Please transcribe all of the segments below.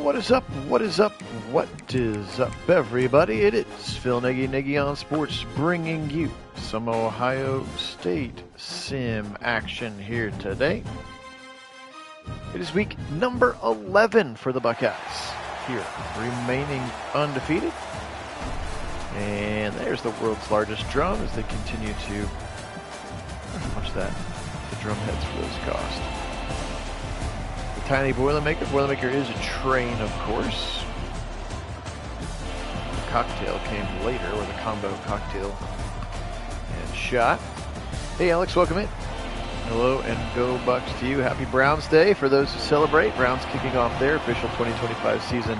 What is up? What is up? What is up, everybody? It is Phil Nagy on Sports, bringing you some Ohio State sim action here today. It is week number 11 for the Buckeyes here, remaining undefeated. And there's the world's largest drum as they continue to... How much that the drum heads for those cost? The tiny Boilermaker. Boilermaker is a train, of course. The cocktail came later, or the combo cocktail and shot. Hey, Alex, welcome in. Hello and go Bucks to you. Happy Browns Day for those who celebrate. Browns kicking off their official 2025 season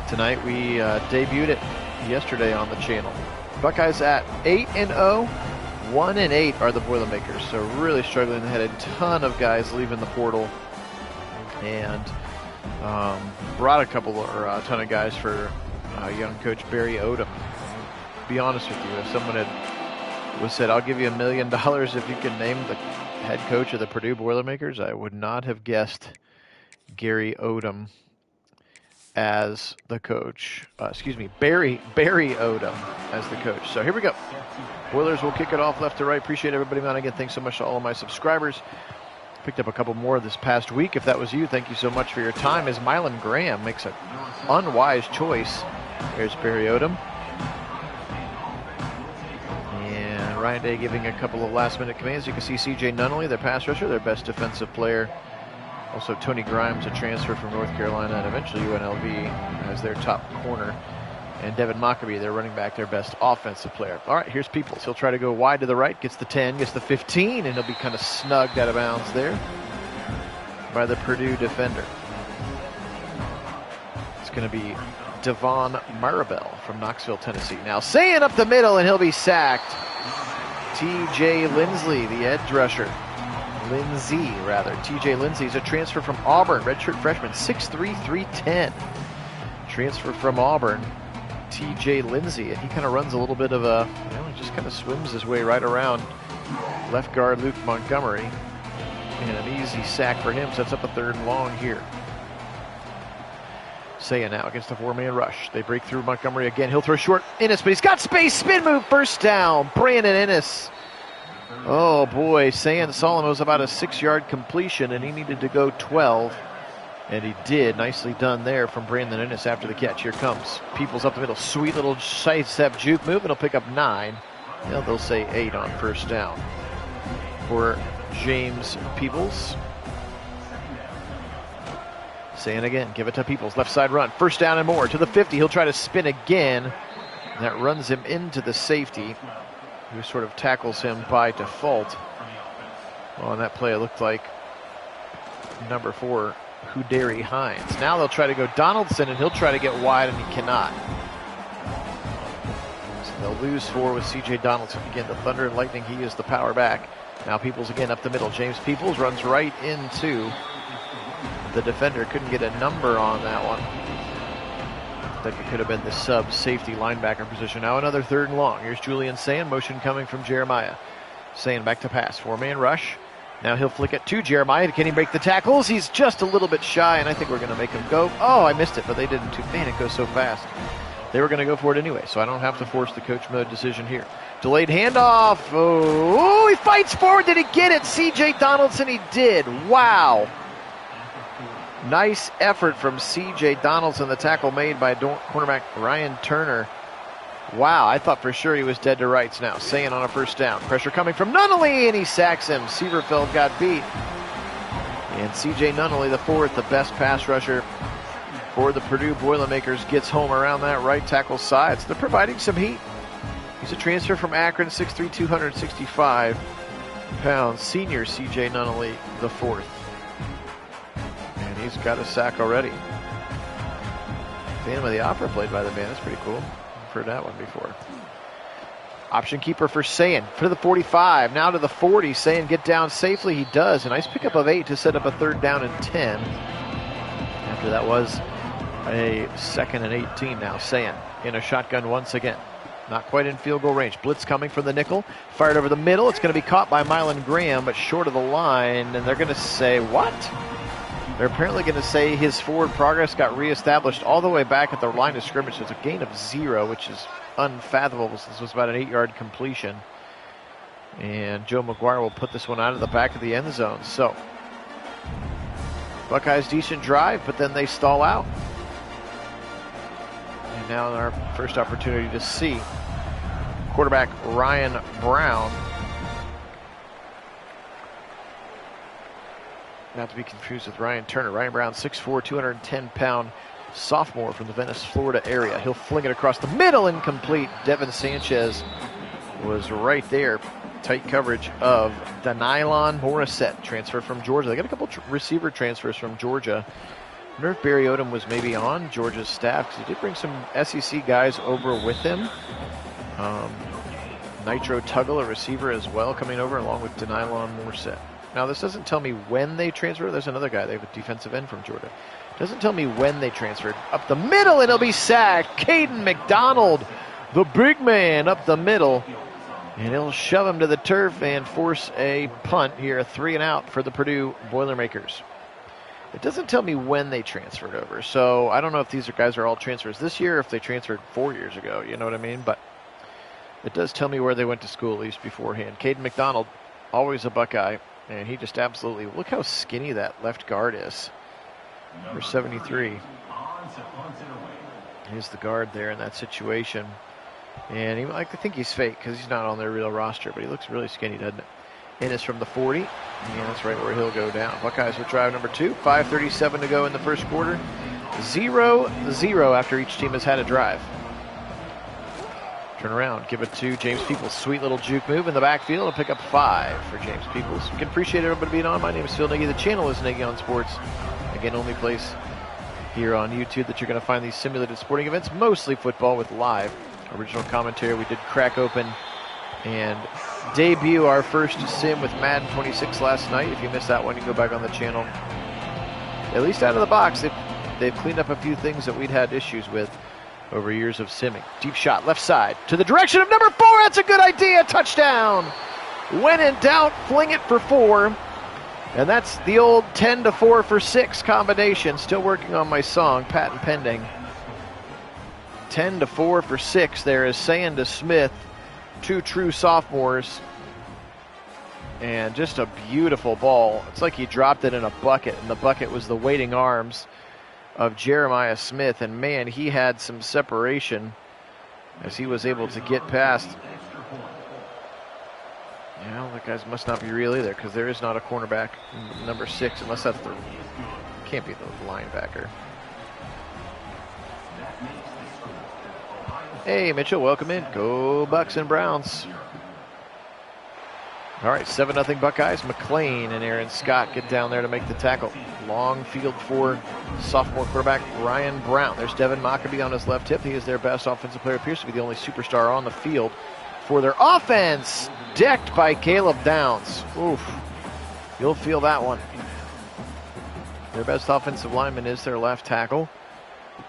tonight. We debuted it yesterday on the channel. Buckeyes at 8-0, 1-8 are the Boilermakers. So really struggling. They had a ton of guys leaving the portal and brought a ton of guys for young coach Barry Odom. Be honest with you, if someone had said, "I'll give you $1 million if you can name the head coach of the Purdue Boilermakers," I would not have guessed Gary Odom as the coach. Barry Odom as the coach. So here we go. Boilers will kick it off left to right. Appreciate everybody, man. Again, thanks so much to all of my subscribers. Picked up a couple more this past week. If that was you, thank you so much for your time. As Mylan Graham makes an unwise choice. There's Barry Odom. And Ryan Day giving a couple of last-minute commands. You can see C.J. Nunnally, their pass rusher, their best defensive player. Also, Tony Grimes, a transfer from North Carolina and eventually UNLV, as their top corner. And Devin Mockabee, their running back, their best offensive player. All right, here's Peoples. He'll try to go wide to the right, gets the 10, gets the 15, and he'll be kind of snugged out of bounds there by the Purdue defender. It's going to be Devon Maribel from Knoxville, Tennessee. Now, Sayin up the middle, and he'll be sacked. T.J. Lindsey, the edge rusher. T.J. Lindsey is a transfer from Auburn, redshirt freshman, 6'3", 310. Transfer from Auburn, T.J. Lindsey, and he kind of runs a little bit of a, he just kind of swims his way right around left guard Luke Montgomery, and an easy sack for him. Sets up a 3rd and long here. Sayin now against the 4-man rush. They break through Montgomery again. He'll throw short. Ennis, but he's got space. Spin move, first down. Brandon Ennis. Oh boy, Sayin saw him. It was about a 6-yard completion, and he needed to go 12. And he did. Nicely done there from Brandon Ennis after the catch. Here comes Peoples up the middle. Sweet little sidestep juke move, and he'll pick up 9. They'll say 8 on first down for James Peoples. Sayin again, give it to Peoples. Left side run. First down and more to the 50. He'll try to spin again. That runs him into the safety, who sort of tackles him by default. On that play, it looked like number 4, Huderi Hines. Now they'll try to go Donaldson, and he'll try to get wide, and he cannot. So they'll lose 4 with C.J. Donaldson. Again, the Thunder and Lightning, he is the power back. Now Peoples again up the middle. James Peoples runs right into the defender. Couldn't get a number on that one. I think it could have been the sub-safety linebacker position. Now another 3rd and long. Here's Julian Sayin. Motion coming from Jeremiah. Sayin back to pass. 4-man rush. Now he'll flick it to Jeremiah. Can he break the tackles? He's just a little bit shy, and I think we're going to make him go. Oh, I missed it, but they didn't. Man, it goes so fast. They were going to go for it anyway, so I don't have to force the coach mode decision here. Delayed handoff. Oh, he fights forward. Did he get it? C.J. Donaldson, he did. Wow. Nice effort from C.J. Donaldson. The tackle made by cornerback Ryan Turner. Wow, I thought for sure he was dead to rights now. Sayin on a first down. Pressure coming from Nunnally, and he sacks him. Sieverfeld got beat. And C.J. Nunnally, the 4th, the best pass rusher for the Purdue Boilermakers, gets home around that right tackle side. So they're providing some heat. He's a transfer from Akron, 6'3", 265 pounds. Senior C.J. Nunnally, the 4th. And he's got a sack already. Phantom of the Opera played by the band. That's pretty cool. Heard that one before. Option keeper for Sayin for the 45. Now to the 40. Sayin get down safely. He does. A nice pickup of 8 to set up a 3rd down and 10. After that was a 2nd and 18 now. Sayin in a shotgun once again. Not quite in field goal range. Blitz coming from the nickel. Fired over the middle. It's going to be caught by Mylan Graham, but short of the line. And they're going to say, what? They're apparently going to say his forward progress got reestablished all the way back at the line of scrimmage. So it's a gain of 0, which is unfathomable. This was about an 8-yard completion. And Joe McGuire will put this one out of the back of the end zone. So Buckeyes decent drive, but then they stall out. And now our first opportunity to see quarterback Ryan Brown. Not to be confused with Ryan Turner. Ryan Brown, 6'4", 210-pound sophomore from the Venice, Florida area. He'll fling it across the middle, incomplete. Devin Sanchez was right there. Tight coverage of Danilon Morissette, transfer from Georgia. They got a couple receiver transfers from Georgia. I wonder if Barry Odom was maybe on Georgia's staff, because he did bring some SEC guys over with him. Nitro Tuggle, a receiver as well, coming over along with Danilon Morissette. Now, this doesn't tell me when they transfer. There's another guy. They have a defensive end from Georgia. Doesn't tell me when they transferred. Up the middle, and he'll be sacked. Caden McDonald, the big man, up the middle. And he'll shove him to the turf and force a punt here, a 3-and-out for the Purdue Boilermakers. It doesn't tell me when they transferred over. So I don't know if these guys are all transfers this year or if they transferred 4 years ago. You know what I mean? But it does tell me where they went to school, at least beforehand. Caden McDonald, always a Buckeye. And he just absolutely, look how skinny that left guard is. Number 73. He's the guard there in that situation. And he, I think he's fake because he's not on their real roster, but he looks really skinny, doesn't it? Ennis from the 40. And that's right where he'll go down. Buckeyes with drive number 2. 5:37 to go in the first quarter. 0-0 after each team has had a drive. Turn around, give it to James Peoples. Sweet little juke move in the backfield and pick up 5 for James Peoples. We can appreciate everybody being on. My name is Phil Nagy. The channel is Nagy on Sports. Again, only place here on YouTube that you're going to find these simulated sporting events, mostly football with live original commentary. We did crack open and debut our first sim with Madden 26 last night. If you missed that one, you can go back on the channel. At least out of the box, they've cleaned up a few things that we'd had issues with over years of simming. Deep shot, left side, to the direction of number 4. That's a good idea. Touchdown. When in doubt, fling it for 4. And that's the old 10 to 4 for 6 combination. Still working on my song, patent pending. 10 to 4 for 6 there is saying to Smith, 2 true sophomores. And just a beautiful ball. It's like he dropped it in a bucket, and the bucket was the waiting arms of Jeremiah Smith, and man, he had some separation as he was able to get past. Yeah, that guys must not be real either, because there is not a cornerback number 6, unless that's the, can't be the linebacker. Hey, Mitchell, welcome in. Go Bucks and Browns. All right, 7-0 Buckeyes. McLean and Aaron Scott get down there to make the tackle. Long field for sophomore quarterback Ryan Brown. There's Devin Maccabee on his left hip. He is their best offensive player. Appears to be the only superstar on the field for their offense. Decked by Caleb Downs. Oof. You'll feel that one. Their best offensive lineman is their left tackle.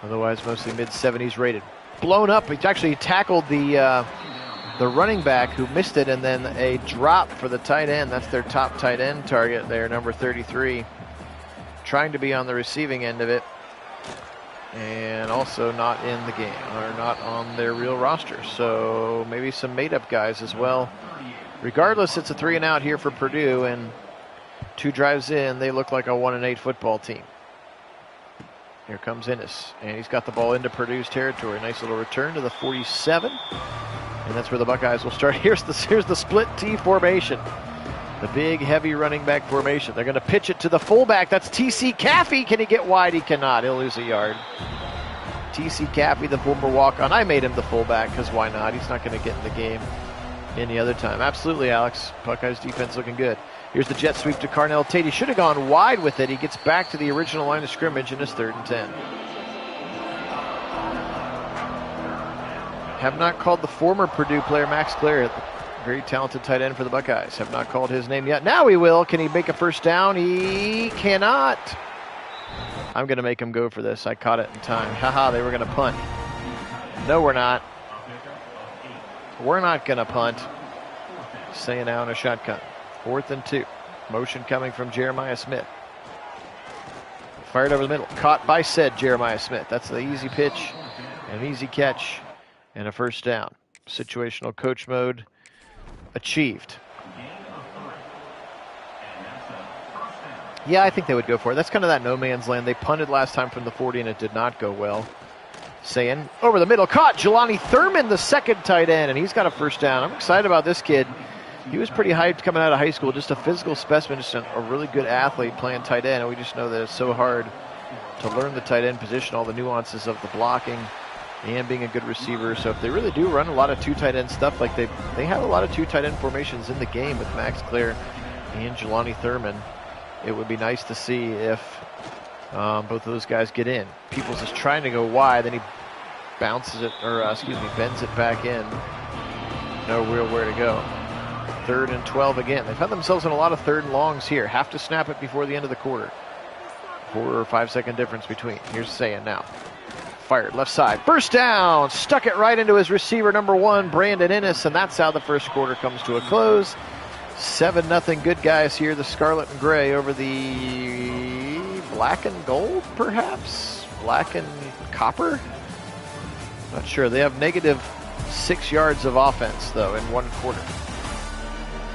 Otherwise, mostly mid-70s rated. Blown up. He actually tackled the running back who missed it, and then a drop for the tight end. That's their top tight end target there, number 33. Trying to be on the receiving end of it, and also not in the game, or not on their real roster. So maybe some made-up guys as well. Regardless, it's a 3-and-out here for Purdue, and 2 drives in, they look like a 1-8 football team. Here comes Ennis, and he's got the ball into Purdue's territory. Nice little return to the 47. And that's where the Buckeyes will start. Here's the split T formation. The big, heavy running back formation. They're going to pitch it to the fullback. That's T.C. Caffey. Can he get wide? He cannot. He'll lose a yard. T.C. Caffey, the former walk-on. I made him the fullback because why not? He's not going to get in the game any other time. Absolutely, Alex. Buckeyes defense looking good. Here's the jet sweep to Carnell Tate. He should have gone wide with it. He gets back to the original line of scrimmage in his 3rd and 10. Have not called the former Purdue player, Max Clare, very talented tight end for the Buckeyes. Have not called his name yet. Now he will. Can he make a first down? He cannot. I'm going to make him go for this. I caught it in time. Haha, they were going to punt. No, we're not. We're not going to punt. Saying now in a shotgun. 4th and 2. Motion coming from Jeremiah Smith. Fired over the middle. Caught by said Jeremiah Smith. That's the easy pitch, an easy catch, and a first down. Situational coach mode achieved. Yeah, I think they would go for it. That's kind of that no man's land. They punted last time from the 40 and it did not go well. Saying over the middle, caught Jelani Thurman, the second tight end, and he's got a first down. I'm excited about this kid. He was pretty hyped coming out of high school, just a physical specimen, just a really good athlete playing tight end, and we just know that it's so hard to learn the tight end position, all the nuances of the blocking and being a good receiver. So if they really do run a lot of two tight end stuff, like they have a lot of two tight end formations in the game with Max Clare and Jelani Thurman, it would be nice to see if both of those guys get in. Peoples is trying to go wide, then he bounces it, or bends it back in. No real where to go. 3rd and 12 again. They've had themselves in a lot of 3rd and longs here. Have to snap it before the end of the quarter. 4 or 5 second difference between. Here's Sayin now. Fired left side. First down. Stuck it right into his receiver number 1, Brandon Ennis, and that's how the first quarter comes to a close. 7-0 good guys here. The scarlet and gray over the black and gold, perhaps? Black and copper? Not sure. They have negative 6 yards of offense, though, in 1 quarter.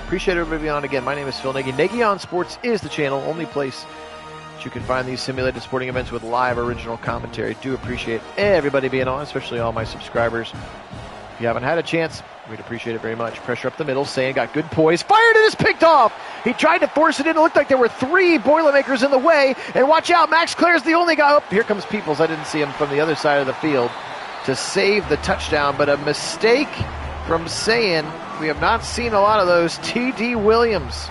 Appreciate everybody being on again. My name is Phil Nagy. Nagy on Sports is the channel, only place that you can find these simulated sporting events with live original commentary. Do appreciate everybody being on, especially all my subscribers. If you haven't had a chance, we'd appreciate it very much. Pressure up the middle. Sayin got good poise. Fired and it's picked off. He tried to force it in. It looked like there were 3 Boilermakers in the way. And watch out, Max Clare's the only guy. Oh, here comes Peoples. I didn't see him from the other side of the field to save the touchdown, but a mistake from Sayin. We have not seen a lot of those. T.D. Williams,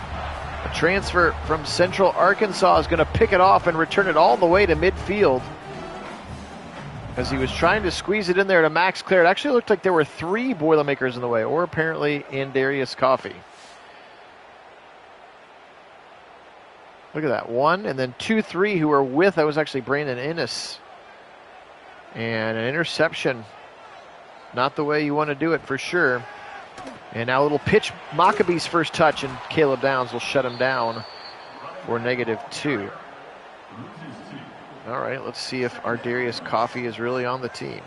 a transfer from Central Arkansas, is going to pick it off and return it all the way to midfield as he was trying to squeeze it in there to Max Clare. It actually looked like there were 3 Boilermakers in the way, or apparently Andarius Coffey. Look at that. 1 and then 2, 3 who were with, that was actually Brandon Ennis. And an interception. Not the way you want to do it for sure. And now a little pitch, Maccabee's first touch, and Caleb Downs will shut him down for -2. All right, let's see if Ardarius Coffey is really on the team.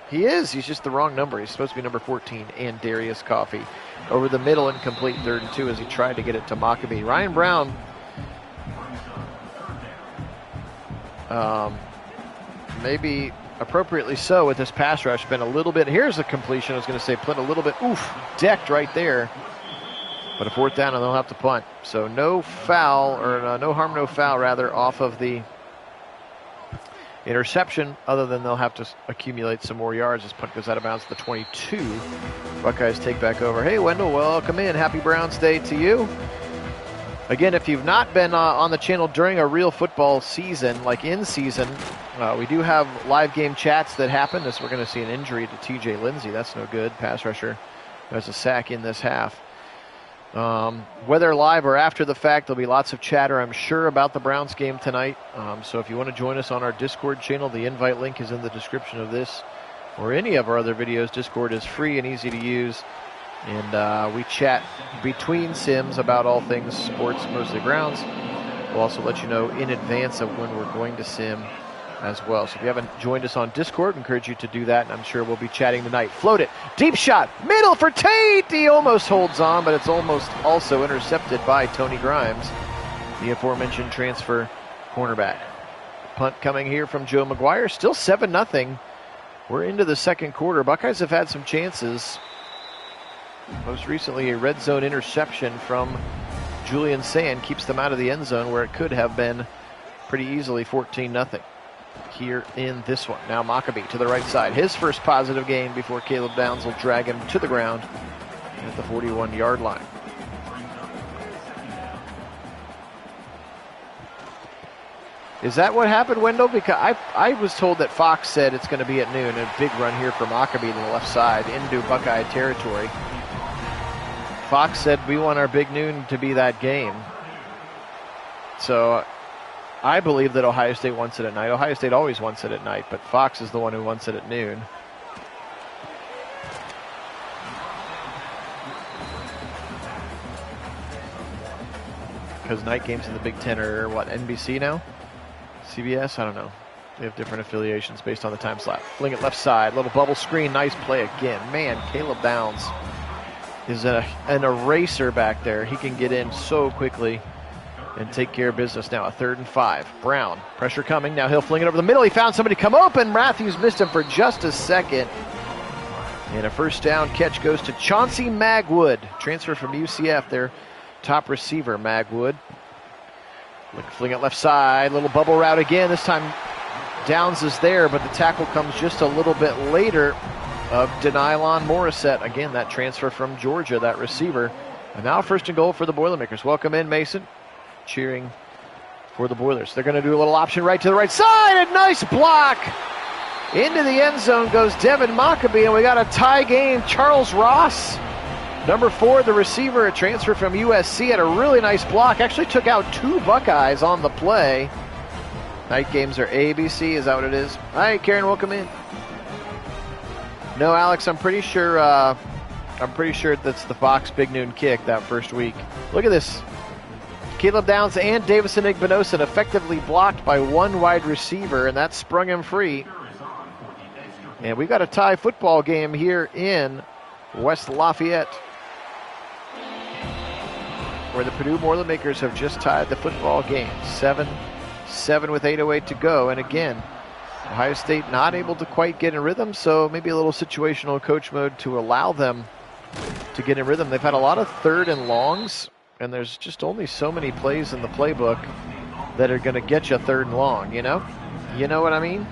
He is. He's just the wrong number. He's supposed to be number 14, and Darius Coffey. Over the middle, incomplete, 3rd and 2 as he tried to get it to Maccabee. Ryan Brown maybe appropriately so with this pass rush, been a little bit, here's a completion, I was going to say, put a little bit, decked right there. But a 4th down and they'll have to punt. So no foul, or no harm, no foul rather, off of the interception, other than they'll have to accumulate some more yards. This punt goes out of bounds at the 22. Buckeyes take back over. Hey Wendell, welcome in. Happy Browns Day to you. Again, if you've not been on the channel during a real football season, like in season, we do have live game chats that happen. As we're going to see an injury to TJ Lindsey. That's no good. Pass rusher. There's a sack in this half. Whether live or after the fact, there'll be lots of chatter, I'm sure, about the Browns game tonight. So if you want to join us on our Discord channel, the invite link is in the description of this or any of our other videos. Discord is free and easy to use. And we chat between sims about all things sports, mostly Browns. We'll also let you know in advance of when we're going to sim as well. So if you haven't joined us on Discord, I encourage you to do that, and I'm sure we'll be chatting tonight. Float it. Deep shot. Middle for Tate. He almost holds on, but it's almost also intercepted by Tony Grimes, the aforementioned transfer cornerback. Punt coming here from Joe McGuire. Still 7-0. We're into the 2nd quarter. Buckeyes have had some chances. Most recently, a red zone interception from Julian Sayin keeps them out of the end zone, where it could have been pretty easily 14-0 here in this one. Now Maccabee to the right side. His first positive gain before Caleb Downs will drag him to the ground at the 41-yard line. Is that what happened, Wendell? Because I was told that Fox said it's going to be at noon. A big run here for Maccabee to the left side into Buckeye territory. Fox said we want our big noon to be that game. So I believe that Ohio State wants it at night. Ohio State always wants it at night, but Fox is the one who wants it at noon. Because night games in the Big Ten are, what, NBC now? CBS, I don't know. They have different affiliations based on the time slot. Fling it left side, little bubble screen, nice play again. Man, Caleb Downs is an eraser back there. He can get in so quickly and take care of business now. A 3rd and 5. Brown, pressure coming. Now he'll fling it over the middle. He found somebody come open. Matthews missed him for just a second. And a first down catch goes to Chauncey Magwood. Transfer from UCF, their top receiver, Magwood. Fling it left side. Little bubble route again. This time Downs is there, but the tackle comes just a little bit later of Denylon Morissette. Again, that transfer from Georgia, that receiver. And now 1st and goal for the Boilermakers. Welcome in, Mason. Cheering for the Boilers. They're going to do a little option right to the right side. A nice block. Into the end zone goes Devin Maccabee, and we got a tie game. Charles Ross, number 4, the receiver, a transfer from USC, had a really nice block. Actually took out 2 Buckeyes on the play. Night games are ABC, is that what it is? Hi, Karen, welcome in. No, Alex, I'm pretty sure that's the Fox Big Noon kick that first week. Look at this. Caleb Downs and Davison Igbinosun effectively blocked by 1 wide receiver, and that sprung him free. And we've got a tie football game here in West Lafayette, where the Purdue Boilermakers have just tied the football game. 7-7 with 8:08 to go. And again, Ohio State not able to quite get in rhythm, so maybe a little situational coach mode to allow them to get in rhythm. They've had a lot of 3rd and longs, and there's just only so many plays in the playbook that are going to get you 3rd and long, you know? You know what I mean?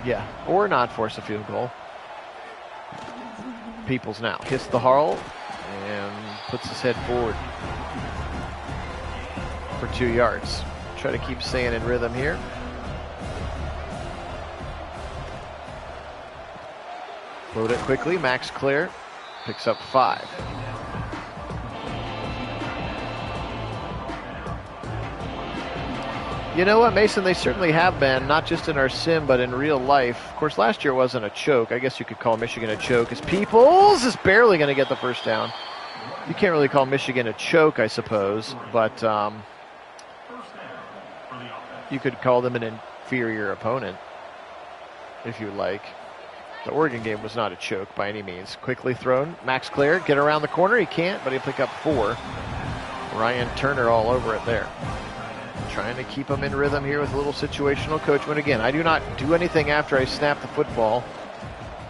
Yeah, or not force a field goal. Peoples now hits the hurl and puts his head forward for 2 yards. Try to keep staying in rhythm here. Load it quickly. Max Clare picks up 5. You know what, Mason? They certainly have been, not just in our sim, but in real life. Of course, last year wasn't a choke. I guess you could call Michigan a choke, as Peoples is barely going to get the first down. You can't really call Michigan a choke, I suppose, but you could call them an inferior opponent, if you like. The Oregon game was not a choke by any means. Quickly thrown. Max Clare, get around the corner. He can't, but he'll pick up 4. Ryan Turner all over it there. Trying to keep him in rhythm here with a little situational coach mode. Again, I do not do anything after I snap the football.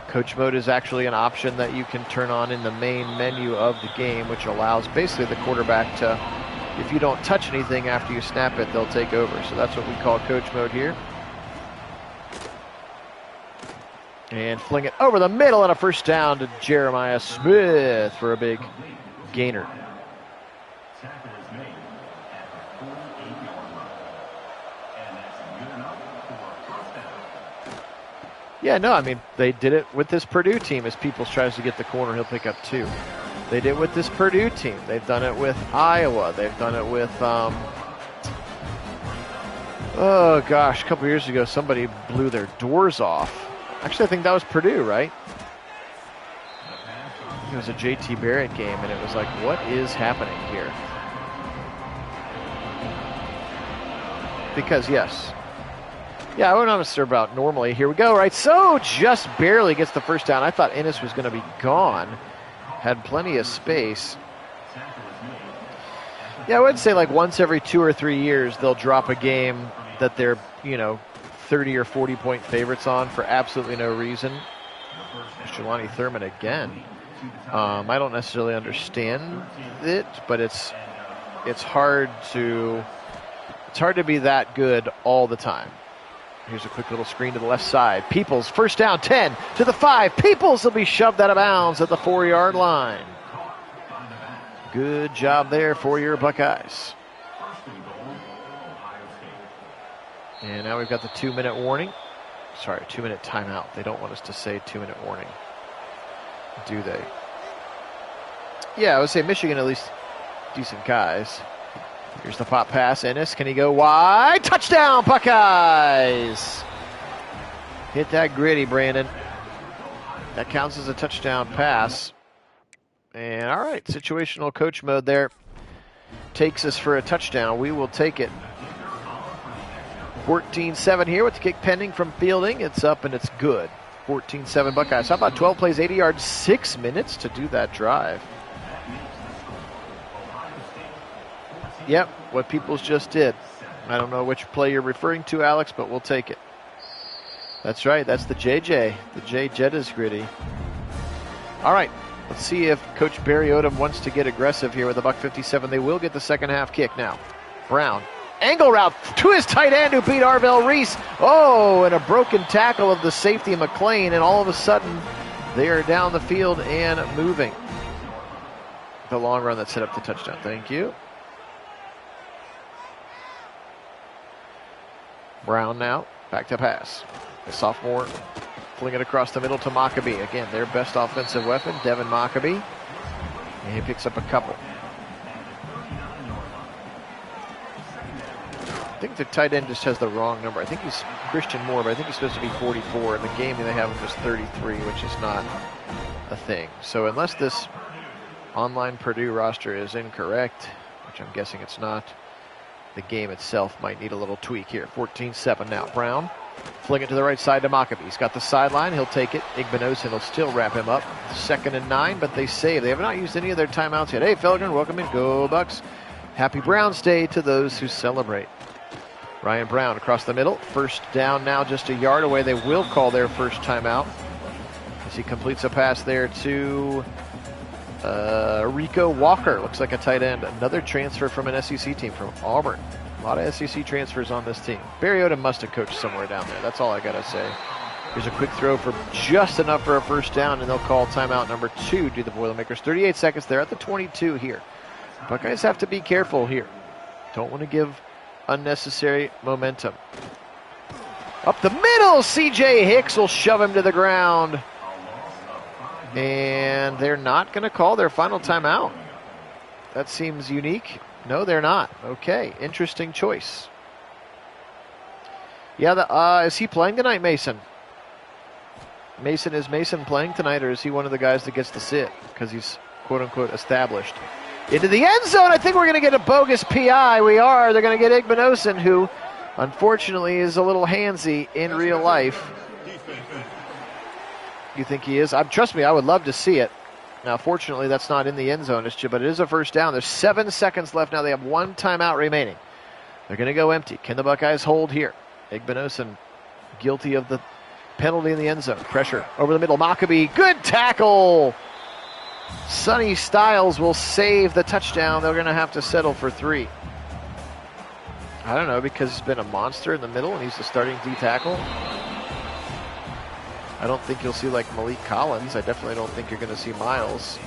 Coach mode is actually an option that you can turn on in the main menu of the game, which allows basically the quarterback to, if you don't touch anything after you snap it, they'll take over. So that's what we call coach mode here. And fling it over the middle and a first down to Jeremiah Smith for a big gainer. Yeah, no, I mean, they did it with this Purdue team. As Peoples tries to get the corner, he'll pick up 2. They did it with this Purdue team. They've done it with Iowa. They've done it with, oh gosh, a couple years ago, somebody blew their doors off. Actually, I think that was Purdue, right? It was a JT Barrett game, and it was like, what is happening here? Because, yes. Yeah, I wasn't sure about normally. Here we go, right? So, just barely gets the first down. I thought Ennis was going to be gone. Had plenty of space. Yeah, I would say like once every 2 or 3 years, they'll drop a game that they're, 30 or 40 point favorites on for absolutely no reason. Jelani Thurman again. I don't necessarily understand it, but it's hard to be that good all the time. Here's a quick little screen to the left side. Peoples, first down, 10 to the 5. Peoples will be shoved out of bounds at the 4-yard line. Good job there for your Buckeyes. And now we've got the 2-minute warning. Sorry, 2-minute timeout. They don't want us to say 2-minute warning, do they? Yeah, I would say Michigan at least decent guys. Here's the pop pass. Ennis, can he go wide? Touchdown, Buckeyes! Hit that gritty, Brandon. That counts as a touchdown pass. And all right, situational coach mode there. takes us for a touchdown. We will take it. 14-7 here with the kick pending from fielding. It's up and it's good. 14-7 Buckeyes. How about 12 plays, 80 yards, 6 minutes to do that drive? Yep, what Peoples just did. I don't know which play you're referring to, Alex, but we'll take it. That's right, that's the JJ. The J-Jet is gritty. All right, let's see if Coach Barry Odom wants to get aggressive here with a $157. They will get the second half kick now. Brown, angle route to his tight end who beat Arvell Reese. Oh, and a broken tackle of the safety McLean, and all of a sudden they are down the field and moving. The long run that set up the touchdown. Thank you. Brown now, back to pass. The sophomore fling it across the middle to Maccabee. Again, their best offensive weapon, Devin Maccabee. And he picks up a couple. I think the tight end just has the wrong number. I think he's Christian Moore, but I think he's supposed to be 44. In the game, they have him as 33, which is not a thing. So unless this online Purdue roster is incorrect, which I'm guessing it's not, the game itself might need a little tweak here. 14-7 now. Brown, fling it to the right side to Maccabee. He's got the sideline. He'll take it. Igbinosin will still wrap him up. 2nd and 9, but they save. They have not used any of their timeouts yet. Hey, Felgren, welcome in. Go Bucks. Happy Browns Day to those who celebrate. Ryan Brown across the middle. First down now, just a yard away. They will call their first timeout as he completes a pass there to Rico Walker. Looks like a tight end. Another transfer from an SEC team from Auburn. A lot of SEC transfers on this team. Barry Odom must have coached somewhere down there. That's all I got to say. Here's a quick throw for just enough for a first down, and they'll call timeout number 2 to the Boilermakers. 38 seconds there at the 22 here. Buckeyes have to be careful here. Don't want to give unnecessary momentum. Up the middle, C.J. Hicks will shove him to the ground. And they're not going to call their final timeout. That seems unique. No, they're not. Okay, interesting choice. Yeah, is he playing tonight, Mason? Is Mason playing tonight, or is he one of the guys that gets to sit because he's quote-unquote established? Into the end zone. I think we're going to get a bogus PI. We are. They're going to get Igbinosin, who unfortunately is a little handsy in real life. You think he is? Trust me, I would love to see it. Now, fortunately, that's not in the end zone, but it is a first down. There's 7 seconds left now. They have 1 timeout remaining. They're going to go empty. Can the Buckeyes hold here? Igbinosin guilty of the penalty in the end zone. Pressure over the middle. Maccabee, good tackle. Sonny Styles will save the touchdown. They're going to have to settle for 3. I don't know, because he's been a monster in the middle and he's the starting D tackle. I don't think you'll see like Malik Collins. I definitely don't think you're going to see Miles.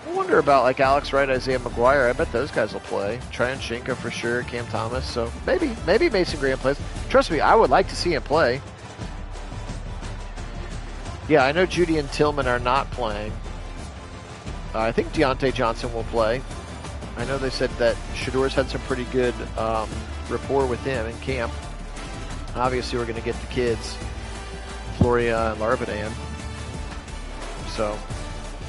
I wonder about like Alex Wright, Isaiah McGuire. I bet those guys will play. Tryon Shinka for sure, Cam Thomas. So maybe Mason Graham plays. Trust me, I would like to see him play. Yeah, I know Judy and Tillman are not playing. I think Deontay Johnson will play. I know they said that Shador's had some pretty good rapport with him in camp. Obviously, we're going to get the kids, Floria and Larvadan. So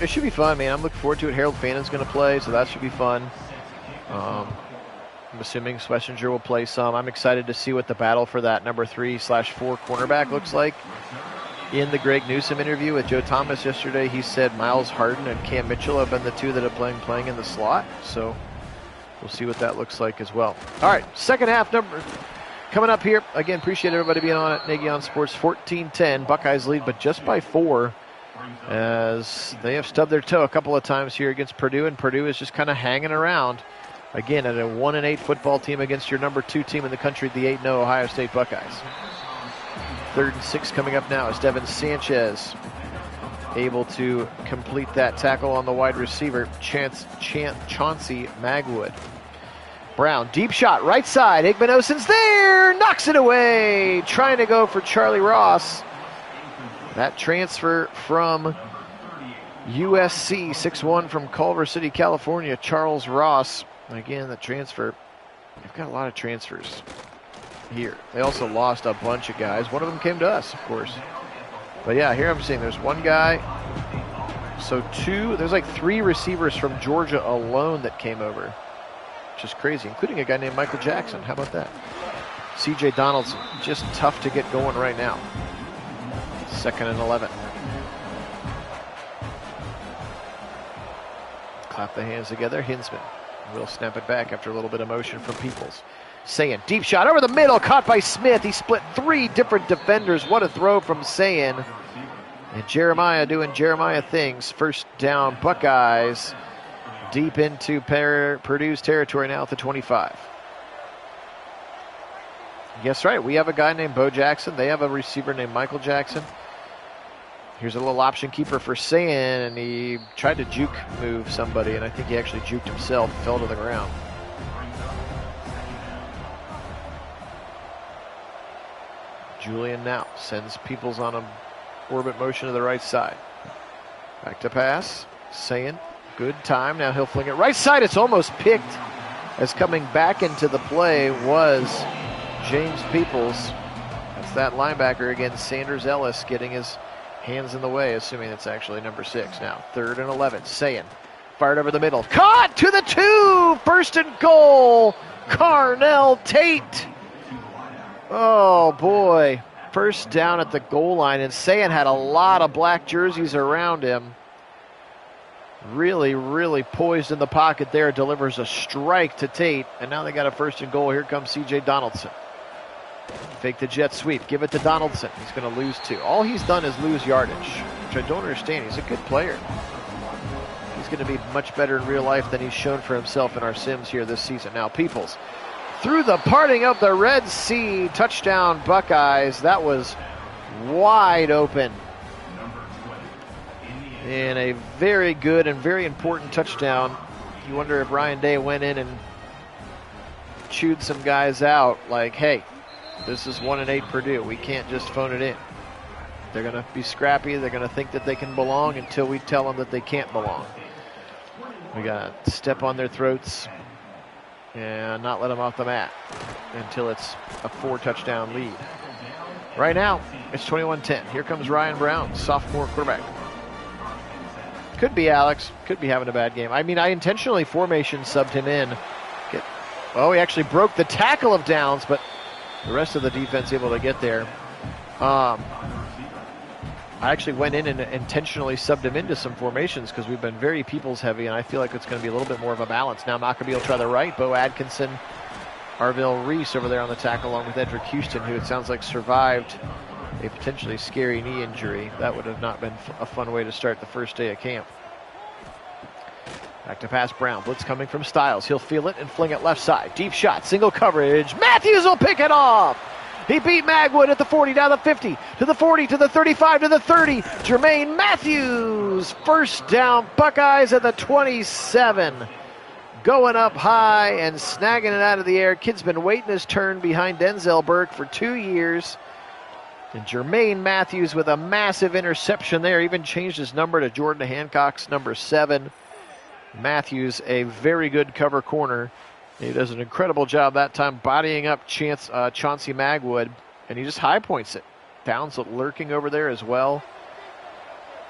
it should be fun, man. I'm looking forward to it. Harold Fannon's going to play, so that should be fun. I'm assuming Schlesinger will play some. I'm excited to see what the battle for that number 3/4 cornerback looks like. In the Greg Newsome interview with Joe Thomas yesterday, he said Miles Harden and Cam Mitchell have been the 2 that have been playing in the slot. So we'll see what that looks like as well. All right, second half number coming up here. Again, appreciate everybody being on at Nagy on Sports. 14-10, Buckeyes lead, but just by 4, as they have stubbed their toe a couple of times here against Purdue, and Purdue is just kind of hanging around. Again, at a 1-8 football team against your number 2 team in the country, the 8-0 Ohio State Buckeyes. 3rd and 6 coming up now as Devin Sanchez able to complete that tackle on the wide receiver, Chauncey Magwood. Brown, deep shot, right side. Igbinosin's there, knocks it away. Trying to go for Charlie Ross. That transfer from USC, 6'1" from Culver City, California, Charles Ross. Again, the transfer. They've got a lot of transfers here. They also lost a bunch of guys. One of them came to us, of course. But yeah, here I'm seeing there's one guy. So 2, there's like 3 receivers from Georgia alone that came over, which which is crazy, including a guy named Michael Jackson. How about that? C.J. Donaldson, just tough to get going right now. 2nd and 11. Clap the hands together. Hinsman will snap it back after a little bit of motion from Peoples. Sayin, deep shot over the middle, caught by Smith. He split 3 different defenders. What a throw from Sayin. And Jeremiah doing Jeremiah things. First down, Buckeyes. Deep into Purdue's territory now at the 25. Yes, right. We have a guy named Bo Jackson. They have a receiver named Michael Jackson. Here's a little option keeper for Sayin, and he tried to juke move somebody, and I think he actually juked himself, fell to the ground. Julian now sends Peoples on a orbit motion to the right side. Back to pass. Sayin, good time. Now he'll fling it right side. It's almost picked, as coming back into the play was James Peoples. That's that linebacker again, Sanders Ellis, getting his hands in the way, assuming it's actually number 6 now. 3rd and 11. Sayin fired over the middle. Caught to the 2. 1st and goal. Carnell Tate. Oh boy. First down at the goal line, and Sayin had a lot of black jerseys around him. Really, really poised in the pocket there. Delivers a strike to Tate, and now they got a 1st and goal. Here comes C.J. Donaldson. Fake the jet sweep. Give it to Donaldson. He's going to lose 2. All he's done is lose yardage, which I don't understand. He's a good player. He's going to be much better in real life than he's shown for himself in our sims here this season. Now Peoples through the parting of the Red Sea. Touchdown Buckeyes. That was wide open. And a very good and very important touchdown. You wonder if Ryan Day went in and chewed some guys out like, hey, this is 1-8 Purdue. We can't just phone it in. They're going to be scrappy. They're going to think that they can belong until we tell them that they can't belong. We got to step on their throats and not let them off the mat until it's a 4-touchdown lead. Right now, it's 21-10. Here comes Ryan Brown, sophomore quarterback. Could be Alex. Could be having a bad game. I mean, I intentionally formation subbed him in. He actually broke the tackle of Downs, but the rest of the defense able to get there. I actually went in and intentionally subbed him into some formations because we've been very Peoples heavy, and I feel like it's going to be a little bit more of a balance. Now Maccabee will try the right. Bo Atkinson, Arville Reese over there on the tackle, along with Edric Houston, who it sounds like survived a potentially scary knee injury. That would have not been a fun way to start the first day of camp. Back to pass Brown. Blitz coming from Styles. He'll feel it and fling it left side. Deep shot, single coverage. Matthews will pick it off. He beat Magwood at the 40, down the 50, to the 40, to the 35, to the 30. Jermaine Matthews, first down, Buckeyes at the 27. Going up high and snagging it out of the air. Kid's been waiting his turn behind Denzel Burke for 2 years. And Jermaine Matthews with a massive interception there. Even changed his number to Jordan Hancock's number 7. Matthews, a very good cover corner. He does an incredible job that time bodying up Chauncey Magwood, and he just high points it. Downs lurking over there as well.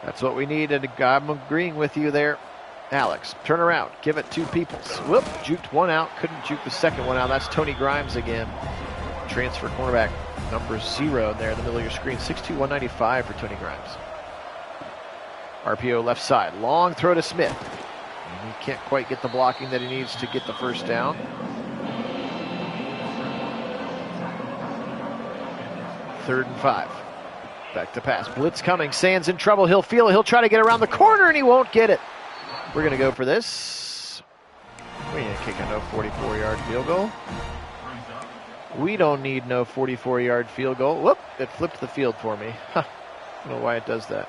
That's what we need, and I'm agreeing with you there, Alex. Turn around, give it to Peoples. Whoop, juked one out, couldn't juke the second one out. That's Tony Grimes again. Transfer cornerback number 0 there in the middle of your screen. 6'2", 195 for Tony Grimes. RPO left side, long throw to Smith. He can't quite get the blocking that he needs to get the first down. Third and 5. Back to pass. Blitz coming. Sands in trouble. He'll feel it. He'll try to get around the corner, and he won't get it. We're going to go for this. We ain't kicking no 44-yard field goal. We don't need no 44-yard field goal. Whoop, it flipped the field for me. Huh. I don't know why it does that.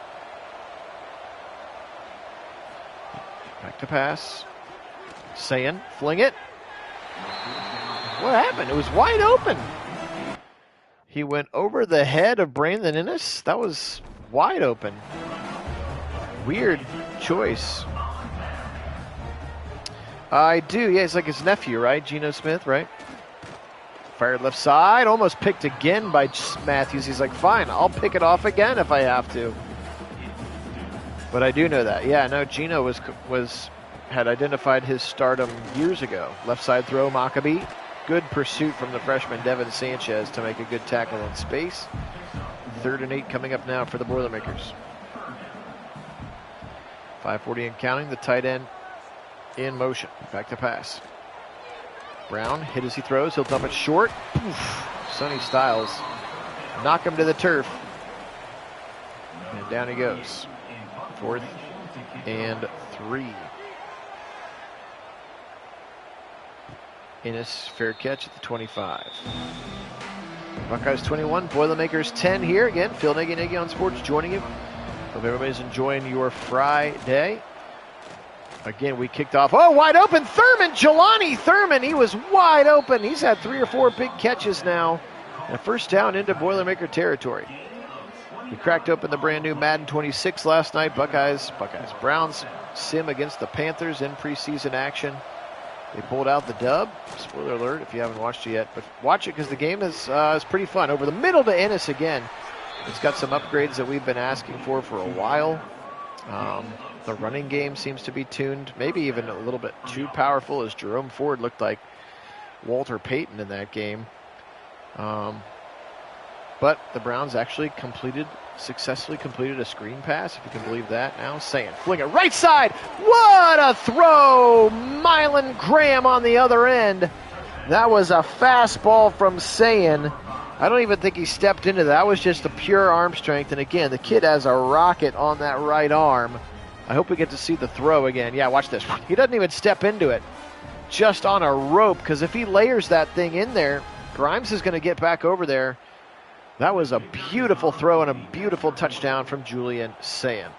Back to pass. Sayin, fling it. What happened? It was wide open. He went over the head of Brandon Innes. That was wide open. Weird choice. I do. Yeah, it's like his nephew, right? Geno Smith, right? Fired left side. Almost picked again by Matthews. He's like, fine, I'll pick it off again if I have to. But I do know that. Yeah, no, Geno was had identified his stardom years ago. Left side throw, Maccabee. Good pursuit from the freshman Devin Sanchez to make a good tackle in space. 3rd and 8 coming up now for the Boilermakers. 5:40 and counting. The tight end in motion. Back to pass. Brown hit as he throws. He'll dump it short. Oof. Sonny Styles knock him to the turf. And down he goes. 4th and 3. Innes, fair catch at the 25. Buckeyes 21, Boilermakers 10 here. Again, Phil Nagy on Sports joining you. Hope everybody's enjoying your Friday. Again, we kicked off. Oh, wide open. Thurman, Jelani Thurman. He was wide open. He's had 3 or 4 big catches now. And a first down into Boilermaker territory. We cracked open the brand new Madden 26 last night. Buckeyes, Browns sim against the Panthers in preseason action. They pulled out the dub. Spoiler alert if you haven't watched it yet. But watch it because the game is pretty fun. Over the middle to Innes again. It's got some upgrades that we've been asking for a while. The running game seems to be tuned. Maybe even a little bit too powerful, as Jerome Ford looked like Walter Payton in that game. But the Browns actually successfully completed a screen pass, if you can believe that. Now Sayan, fling it right side. What a throw! Mylan Graham on the other end. That was a fastball from Sayan. I don't even think he stepped into that. That was just a pure arm strength. And again, the kid has a rocket on that right arm. I hope we get to see the throw again. Yeah, watch this. He doesn't even step into it. Just on a rope, because if he layers that thing in there, Grimes is going to get back over there. That was a beautiful throw and a beautiful touchdown from Julian Sayan.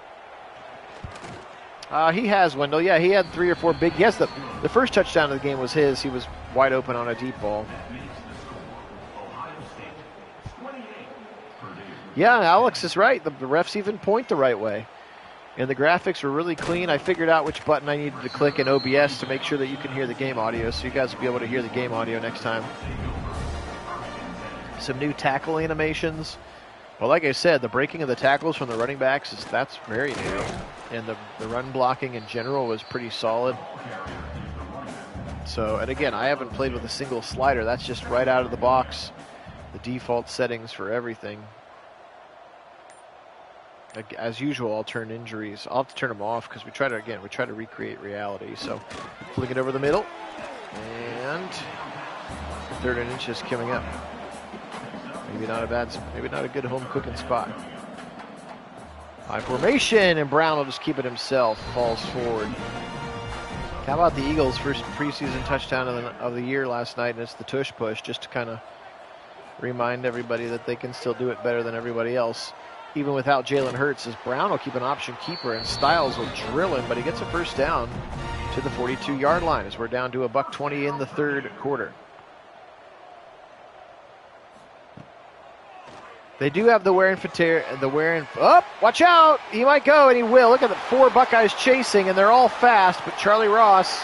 He has, Wendell. Yeah, he had 3 or 4 big. Yes, the first touchdown of the game was his. He was wide open on a deep ball. Yeah, Alex is right. The refs even point the right way. And the graphics were really clean. I figured out which button I needed to click in OBS to make sure that you can hear the game audio, so you guys will be able to hear the game audio next time. Some new tackle animations. Well, like I said, the breaking of the tackles from the running backs, that's very new. And the run blocking in general was pretty solid. So, and again, I haven't played with a single slider. That's just right out of the box. The default settings for everything. As usual, I'll turn injuries. I'll have to turn them off because we try to recreate reality. So, flick it over the middle. And 3rd and inches coming up. Maybe not a good home cooking spot. High formation, and Brown will just keep it himself. Falls forward. How about the Eagles' first preseason touchdown of the year last night, and it's the tush push, just to kind of remind everybody that they can still do it better than everybody else, even without Jalen Hurts, as Brown will keep an option keeper, and Styles will drill him, but he gets a first down to the 42-yard line as we're down to $1:20 in the 3rd quarter. They do have the watch out! He might go, and he will. Look at the 4 Buckeyes chasing, and they're all fast, but Charlie Ross,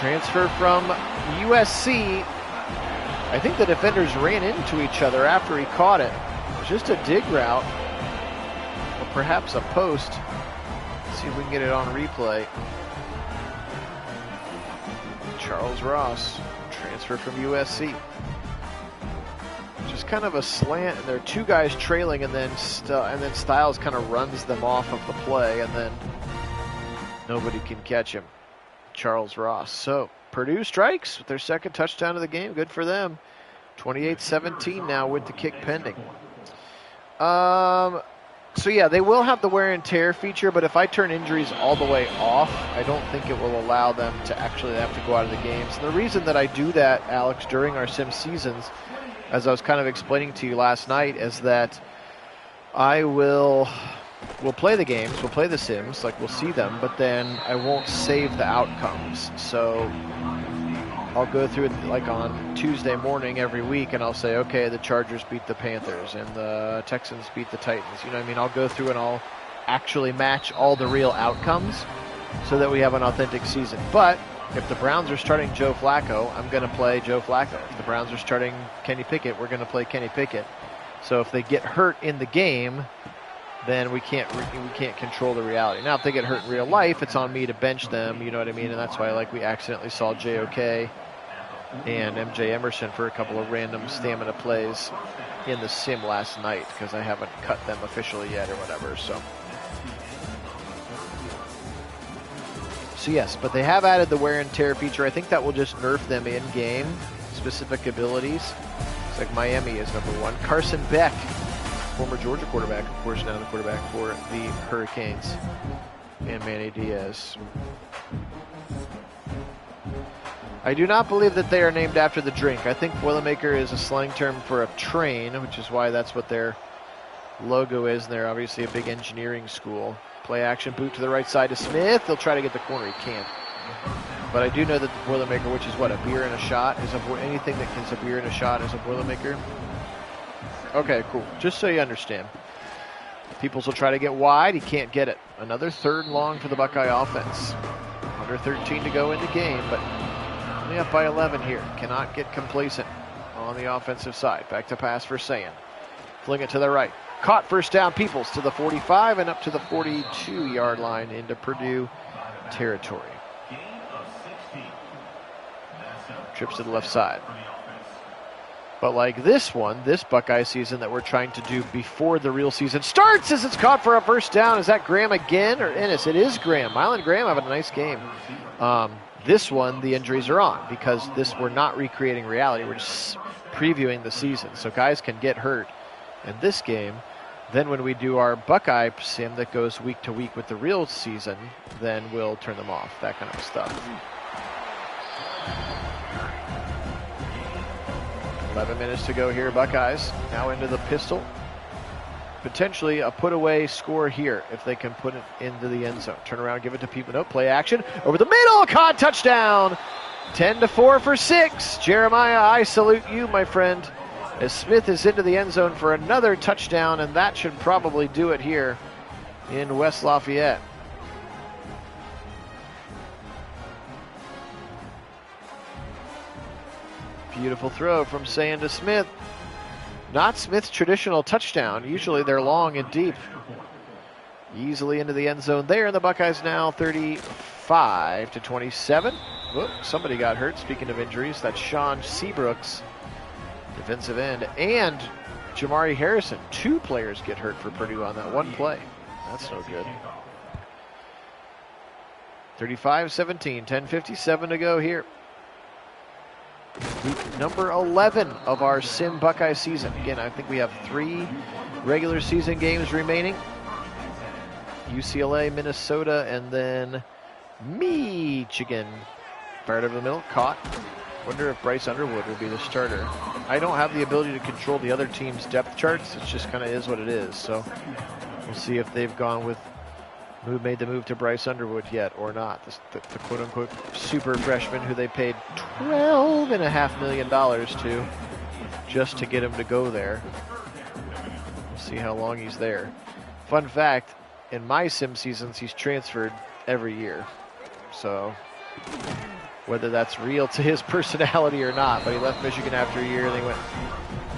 transfer from USC. I think the defenders ran into each other after he caught it. It was just a dig route, or perhaps a post. Let's see if we can get it on replay. Charles Ross, transfer from USC. Just kind of a slant, and there are 2 guys trailing, and then Styles kind of runs them off of the play, and then nobody can catch him. Charles Ross. So Purdue strikes with their 2nd touchdown of the game. Good for them. 28-17 now with the kick pending. So yeah, they will have the wear and tear feature, but if I turn injuries all the way off, I don't think it will allow them to actually have to go out of the games. And the reason that I do that, Alex, during our sim seasons, as I was kind of explaining to you last night, is that we'll play the games, we'll play the sims, like we'll see them, but then I won't save the outcomes. So I'll go through it like on Tuesday morning every week, and I'll say, okay, the Chargers beat the Panthers and the Texans beat the Titans. You know what I mean? I'll go through and I'll actually match all the real outcomes so that we have an authentic season. But if the Browns are starting Joe Flacco, I'm going to play Joe Flacco. If the Browns are starting Kenny Pickett, we're going to play Kenny Pickett. So if they get hurt in the game, then we can't control the reality. Now, if they get hurt in real life, it's on me to bench them, you know what I mean? And that's why, like, we accidentally saw JOK and MJ Emerson for a couple of random stamina plays in the sim last night, because I haven't cut them officially yet or whatever. So yes, but they have added the wear and tear feature. I think that will just nerf them in game, specific abilities. It's like Miami is number 1. Carson Beck, former Georgia quarterback, of course, now the quarterback for the Hurricanes, and Manny Diaz. I do not believe that they are named after the drink. I think Boilermaker is a slang term for a train, which is why that's what their logo is, and they're obviously a big engineering school. Play action, boot to the right side to Smith. They'll try to get the corner. He can't. But I do know that the Boilermaker, which is what, a beer and a shot, is anything that is a beer and a shot is a Boilermaker. Okay, cool. Just so you understand. Peoples will try to get wide. He can't get it. Another 3rd and long for the Buckeye offense. Under 13 to go in the game, but only up by 11 here. Cannot get complacent on the offensive side. Back to pass for Sand. Fling it to the right. Caught, first down. Peoples to the 45 and up to the 42-yard line into Purdue territory. Trips to the left side. But like this one, this Buckeye season that we're trying to do before the real season starts, as it's caught for a first down. Is that Graham again or Ennis? It is Graham. Mylan Graham having a nice game. This one, the injuries are on, because we're not recreating reality. We're just previewing the season. So guys can get hurt in this game. Then when we do our Buckeye sim that goes week to week with the real season, then we'll turn them off, that kind of stuff. 11 minutes to go here, Buckeyes. Now into the pistol. Potentially a put-away score here if they can put it into the end zone. Turn around, give it to people. No, play action. Over the middle, caught, touchdown. 10-4 for 6. Jeremiah, I salute you, my friend, as Smith is into the end zone for another touchdown, and that should probably do it here in West Lafayette. Beautiful throw from Sand to Smith. Not Smith's traditional touchdown. Usually they're long and deep. Easily into the end zone there, and the Buckeyes now 35-27. Whoop, somebody got hurt. Speaking of injuries, that's Sean Seabrooks, defensive end, and Jamari Harrison. 2 players get hurt for Purdue on that one play. That's no good. 35-17, 10:57 to go here. Week number 11 of our Sim Buckeye season. Again, I think we have 3 regular season games remaining. UCLA, Minnesota, and then Michigan. Fired over the middle, caught. Wonder if Bryce Underwood will be the starter. I don't have the ability to control the other team's depth charts. It just kind of is what it is. So we'll see if they've gone with made the move to Bryce Underwood yet or not. The quote-unquote super freshman who they paid $12.5 million to just to get him to go there. We'll see how long he's there. Fun fact, in my sim seasons, he's transferred every year. So whether that's real to his personality or not, but he left Michigan after a year and they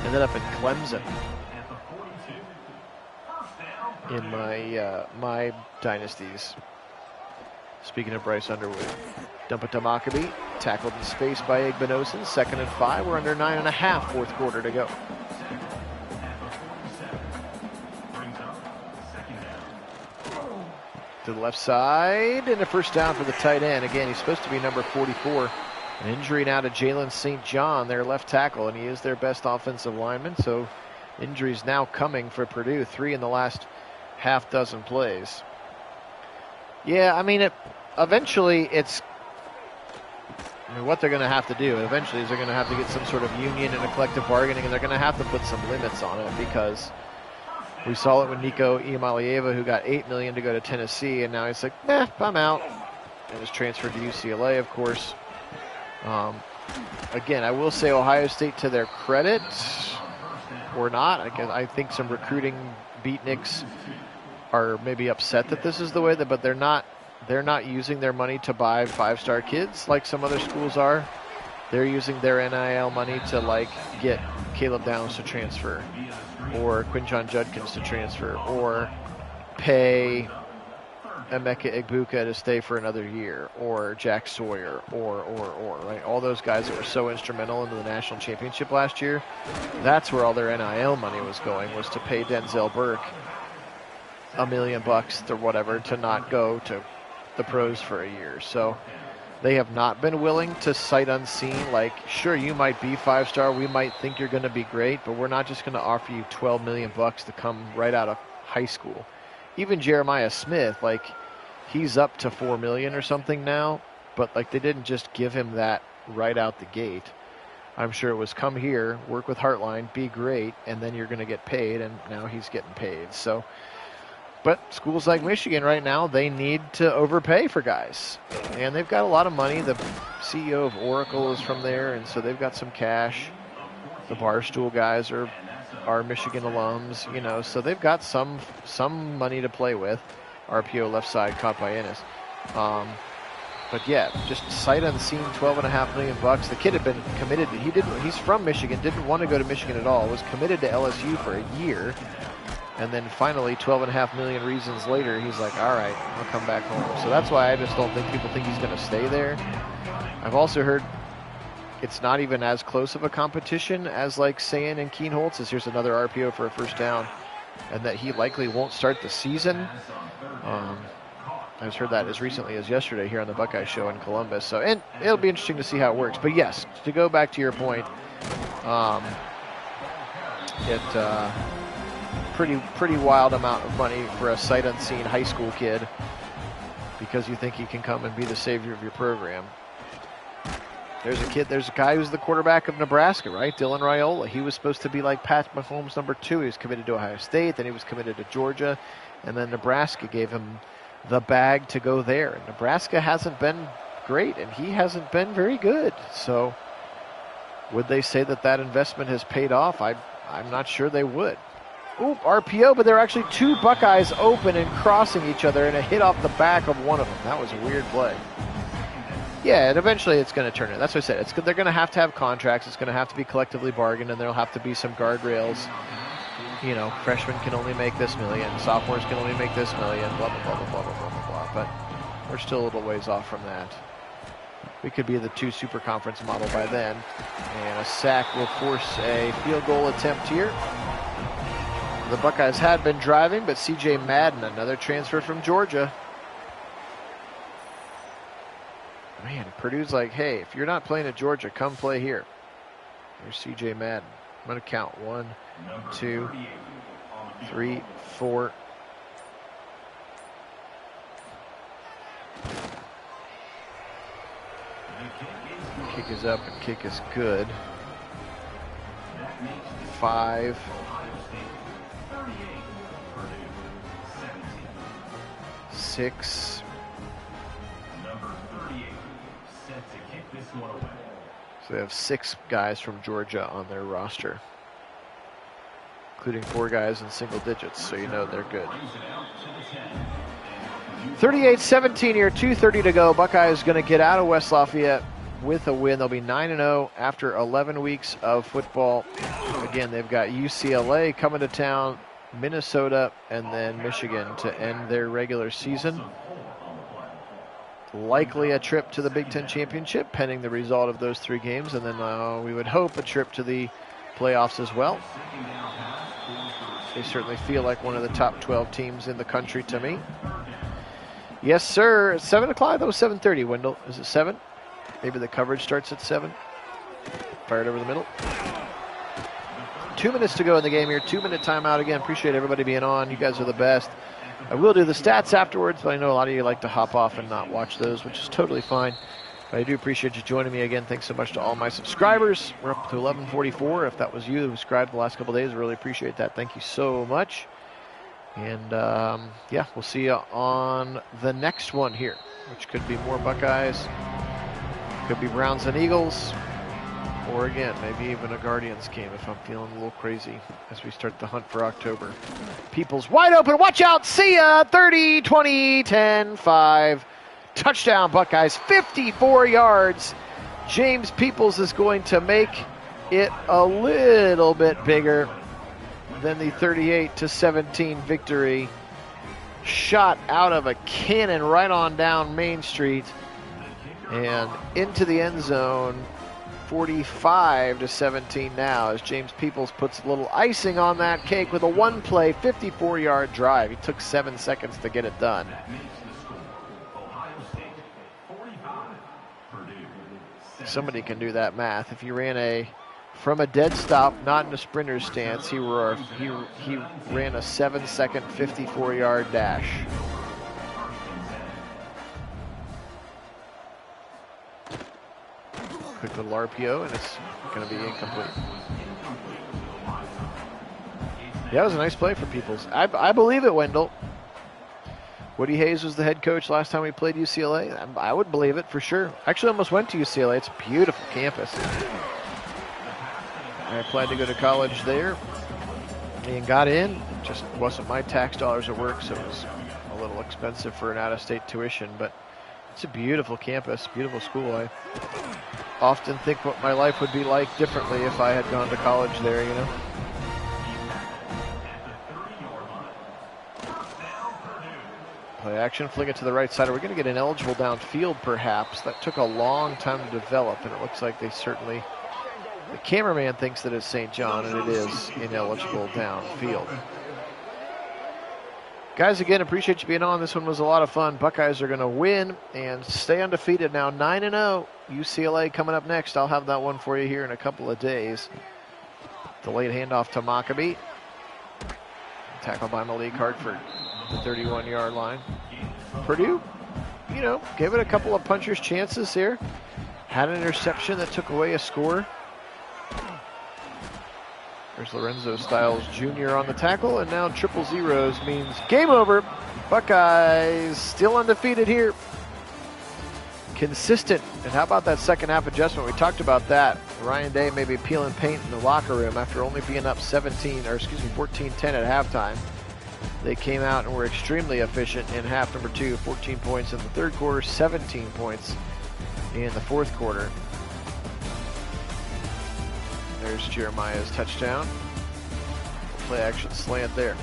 ended up in Clemson. In my dynasties. Speaking of Bryce Underwood, dump it to Maccabee, tackled in space by Egbenosin. 2nd and 5. We're under 9.5, fourth quarter to go. To the left side, and a first down for the tight end. Again, he's supposed to be number 44. An injury now to Jalen St. John, their left tackle, and he is their best offensive lineman. So injuries now coming for Purdue. 3 in the last half dozen plays. Yeah, I mean, eventually what they're going to have to do eventually is they're going to have to get some sort of union and a collective bargaining, and they're going to have to put some limits on it, because we saw it with Nico Iamalieva, who got $8 million to go to Tennessee, and now he's like, I'm out, and was transferred to UCLA, of course. Again, I will say Ohio State, to their credit, or not, I think some recruiting beatniks are maybe upset that this is the way but they're not using their money to buy 5-star kids like some other schools are. They're using their NIL money to get Caleb Downs to transfer, or Quinton Judkins to transfer, or pay Emeka Egbuka to stay for another year, or Jack Sawyer, or, right? All those guys that were so instrumental into the national championship last year, that's where all their NIL money was going, was to pay Denzel Burke $1 million or whatever to not go to the pros for a year. So they have not been willing to sight unseen, like, sure, you might be 5-star, we might think you're going to be great, but we're not just going to offer you $12 million to come right out of high school. Even Jeremiah Smith, like, he's up to $4 million or something now, but like they didn't just give him that right out the gate. I'm sure it was come here, work with Heartline, be great, and then you're going to get paid, and now he's getting paid. So, but schools like Michigan right now, they need to overpay for guys, and they've got a lot of money. The CEO of Oracle is from there, and so they've got some cash. The Barstool guys are Michigan alums, you know, so they've got some money to play with. RPO left side caught by Ennis. But yeah, just sight unseen, $12.5 million. The kid had been committed. He's from Michigan, didn't want to go to Michigan at all, was committed to LSU for a year, and then finally, $12.5 million reasons later, he's like, all right, I'll come back home. So that's why I just don't think people think he's going to stay there. I've also heard it's not even as close of a competition as like Sayin and Keenholz, as here's another RPO for a first down, and that he likely won't start the season. I just heard that as recently as yesterday here on the Buckeye Show in Columbus. So, and it'll be interesting to see how it works. But yes, to go back to your point, pretty wild amount of money for a sight unseen high school kid because you think he can come and be the savior of your program. There's a guy who's the quarterback of Nebraska, right? Dylan Raiola. He was supposed to be like Pat Mahomes number 2. He was committed to Ohio State, then he was committed to Georgia, and then Nebraska gave him the bag to go there. And Nebraska hasn't been great, and he hasn't been very good. So would they say that investment has paid off? I'm not sure they would. Oop, RPO, but there are actually two Buckeyes open and crossing each other, and a hit off the back of one of them. That was a weird play. Yeah, and eventually it's going to turn it. That's what I said. They're going to have contracts. It's going to have to be collectively bargained, and there'll have to be some guardrails. You know, freshmen can only make this million, sophomores can only make this million, blah, blah, blah, blah, blah, blah, blah, blah. But we're still a little ways off from that. We could be the 2 super conference model by then. And a sack will force a field goal attempt here. The Buckeyes had been driving, but C.J. Madden, another transfer from Georgia. Man, Purdue's like, hey, if you're not playing at Georgia, come play here. Here's C.J. Madden. I'm going to count 1, 2, 3, 4. Kick is up and kick is good. 5. 6. So they have 6 guys from Georgia on their roster, including 4 guys in single digits, so you know they're good. 38-17 here, 2:30 to go. Buckeyes going to get out of West Lafayette with a win. They'll be 9-0 after 11 weeks of football. Again, they've got UCLA coming to town, Minnesota, and then Michigan to end their regular season. Likely a trip to the Big Ten Championship, pending the result of those 3 games, and then we would hope a trip to the playoffs as well. They certainly feel like one of the top 12 teams in the country to me. Yes, sir. It's 7 o'clock. That was 7:30, Wendell. Is it 7? Maybe the coverage starts at 7. Fired over the middle. 2 minutes to go in the game here. 2-minute timeout again. Appreciate everybody being on. You guys are the best. I will do the stats afterwards, but I know a lot of you like to hop off and not watch those, which is totally fine. But I do appreciate you joining me again. Thanks so much to all my subscribers. We're up to 1144. If that was you who subscribed the last couple of days, I really appreciate that. Thank you so much. And, yeah, we'll see you on the next one here, which could be more Buckeyes, could be Browns and Eagles, or again, maybe even a Guardians game if I'm feeling a little crazy as we start the hunt for October. Peoples wide open. Watch out. See ya. 30, 20, 10, 5. Touchdown, Buckeyes. 54 yards. James Peoples is going to make it a little bit bigger than the 38-17 victory shot out of a cannon right on down Main Street and into the end zone. 45-17 now as James Peoples puts a little icing on that cake with a one-play, 54-yard drive. He took 7 seconds to get it done. Somebody can do that math. If you ran from a dead stop, not in a sprinter's stance, he ran a 7-second, 54-yard dash. Quick little RPO, and it's going to be incomplete. Yeah, it was a nice play for Peoples. I believe it, Wendell. Woody Hayes was the head coach last time we played UCLA. I would believe it for sure. Actually, almost went to UCLA. It's a beautiful campus. I applied to go to college there and got in. Just wasn't my tax dollars at work, so it was a little expensive for an out-of-state tuition, but it's a beautiful campus, beautiful school. I often think what my life would be like differently if I had gone to college there, you know. Play action, fling it to the right side. Are we going to get an eligible downfield, perhaps? That took a long time to develop, and it looks like they certainly... The cameraman thinks that it's St. John, and it is ineligible downfield. Guys, again, appreciate you being on. This one was a lot of fun. Buckeyes are going to win and stay undefeated now, 9-0. UCLA coming up next. I'll have that one for you here in a couple of days. Delayed handoff to Maccabee. Tackled by Malik Hartford, the 31-yard line. Purdue, you know, gave it a couple of puncher's chances here. Had an interception that took away a score. There's Lorenzo Stiles Jr. on the tackle, and now triple zeros means game over. Buckeyes still undefeated here. Consistent. And how about that second half adjustment? We talked about that. Ryan Day maybe peeling paint in the locker room after only being up 14-10 at halftime. They came out and were extremely efficient in half number 2. 14 points in the third quarter, 17 points in the fourth quarter. There's Jeremiah's touchdown. Play action slant there.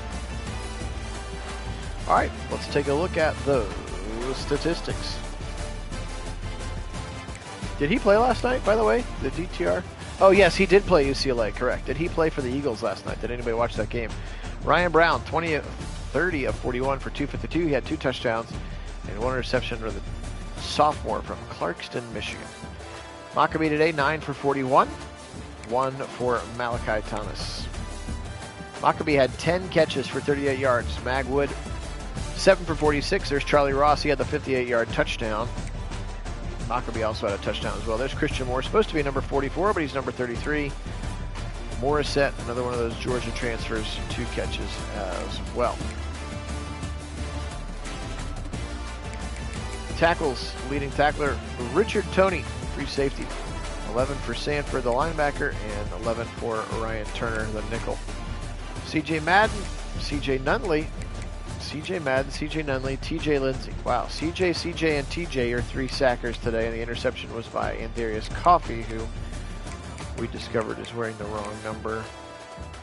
All right, let's take a look at those statistics. Did he play last night, by the way? The DTR? Oh, yes, he did play UCLA, correct. Did he play for the Eagles last night? Did anybody watch that game? Ryan Brown, 30 of 41 for 252. He had 2 touchdowns and 1 interception for the sophomore from Clarkston, Michigan. Maccabee today, 9 for 41. 1 for Malachi Thomas. Maccabee had 10 catches for 38 yards. Magwood, 7 for 46. There's Charlie Ross. He had the 58-yard touchdown. Maccabee also had a touchdown as well. There's Christian Moore, supposed to be number 44, but he's number 33. Morissette, another one of those Georgia transfers, 2 catches as well. Tackles, leading tackler Richard Toney, free safety. 11 for Sanford, the linebacker, and 11 for Ryan Turner, the nickel. C.J. Madden, C.J. Nunley, C.J. Madden, C.J. Nunley, T.J. Lindsey. Wow, C.J. and T.J. are 3 sackers today, and the interception was by Andarius Coffey, who we discovered is wearing the wrong number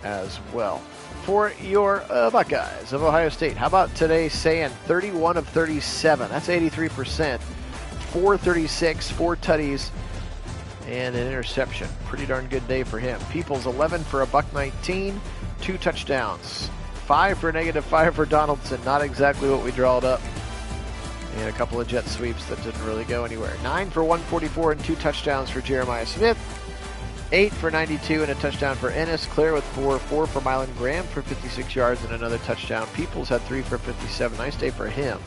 as well. For your Buckeyes of Ohio State, how about today saying 31 of 37? That's 83%. 436, 4 tutties, and an interception. Pretty darn good day for him. Peoples 11 for a $119, 2 touchdowns. 5 for negative, 5 for Donaldson. Not exactly what we drawed up. And a couple of jet sweeps that didn't really go anywhere. 9 for 144 and 2 touchdowns for Jeremiah Smith. 8 for 92 and a touchdown for Ennis. Claire with 4 for Mylan Graham for 56 yards and another touchdown. Peoples had 3 for 57. Nice day for him.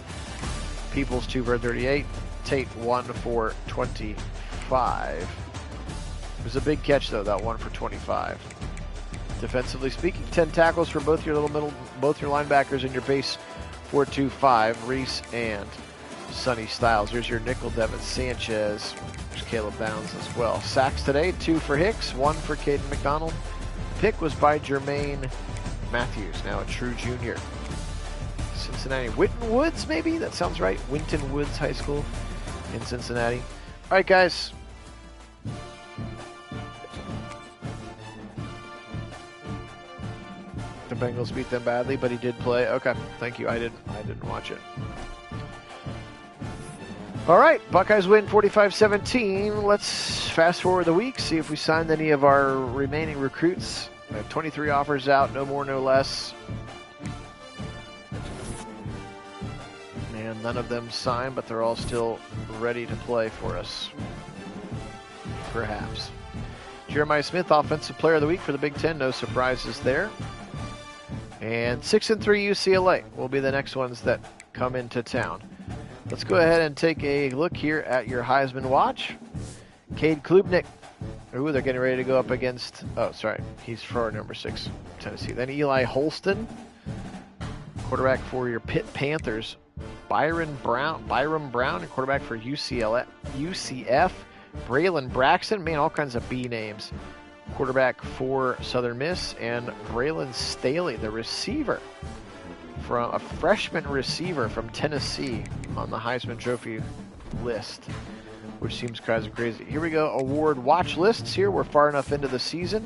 Peoples 2 for 38. Tate 1 for 25. It was a big catch, though, that 1 for 25. Defensively speaking, 10 tackles for both your both your linebackers and your base 4-2-5, Reese and Sonny Styles. Here's your nickel, Devin Sanchez. There's Caleb Bounds as well. Sacks today, 2 for Hicks, 1 for Caden McDonald. Pick was by Jermaine Matthews, now a true junior. Cincinnati, Winton Woods, maybe? That sounds right. Winton Woods High School in Cincinnati. All right, guys. the Bengals beat them badly, but he did play. Okay, thank you. I didn't watch it. All right, Buckeyes win 45-17. Let's fast forward the week, see if we signed any of our remaining recruits. We have 23 offers out, no more, no less. And none of them signed, but they're all still ready to play for us. Perhaps. Jeremiah Smith, Offensive Player of the Week for the Big Ten. No surprises there. And 6-3 UCLA will be the next ones that come into town. Let's go ahead and take a look here at your Heisman watch. Cade Klubnik. Ooh, they're getting ready to go up against... Oh, sorry. He's for number 6, Tennessee. Then Eli Holston, quarterback for your Pitt Panthers. Byram Brown, quarterback for UCF. Braylon Braxton, man, all kinds of B names. Quarterback for Southern Miss. And Braylon Staley, the receiver, from a freshman receiver from Tennessee on the Heisman Trophy list, which seems kind of crazy. Here we go, award watch lists here. We're far enough into the season.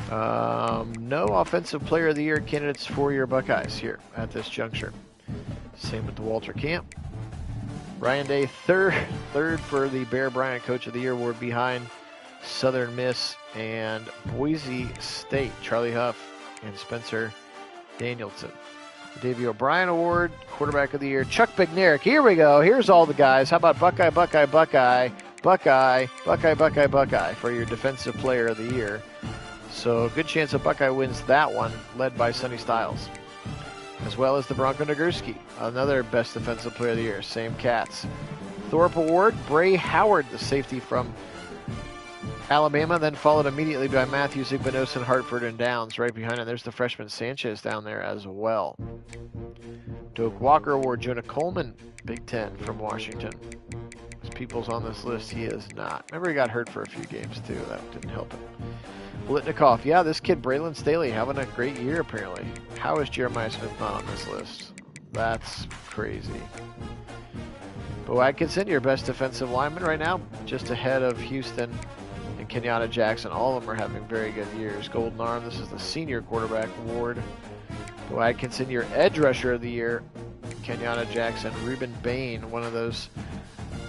No Offensive Player of the Year candidates for your Buckeyes here at this juncture. Same with the Walter Camp. Ryan Day, third for the Bear Bryant Coach of the Year award behind Southern Miss and Boise State. Charlie Huff and Spencer Danielson. The Davey O'Brien Award, Quarterback of the Year, Chuck Bednarik. Here we go. Here's all the guys. How about Buckeye for your Defensive Player of the Year? So good chance that Buckeye wins that one, led by Sonny Styles. As well as the Bronco Nagurski, another Best Defensive Player of the Year. Same cats. Thorpe Award, Bray Howard, the safety from Alabama, then followed immediately by Matthew Zigbanos and Hartford and Downs. Right behind it, there's the freshman Sanchez down there as well. Doak Walker Award, Jonah Coleman, Big Ten from Washington. His people's on this list, he is not. Remember, he got hurt for a few games too. That didn't help him. Blitnikoff, yeah, this kid Braylon Staley having a great year apparently. How is Jeremiah Smith not on this list? That's crazy. Bo Atkinson, your best defensive lineman right now, just ahead of Houston and Kenyatta Jackson. All of them are having very good years. Golden Arm, this is the Senior Quarterback Award. Bo Atkinson, your Edge Rusher of the Year. Kenyatta Jackson, Reuben Bain, one of those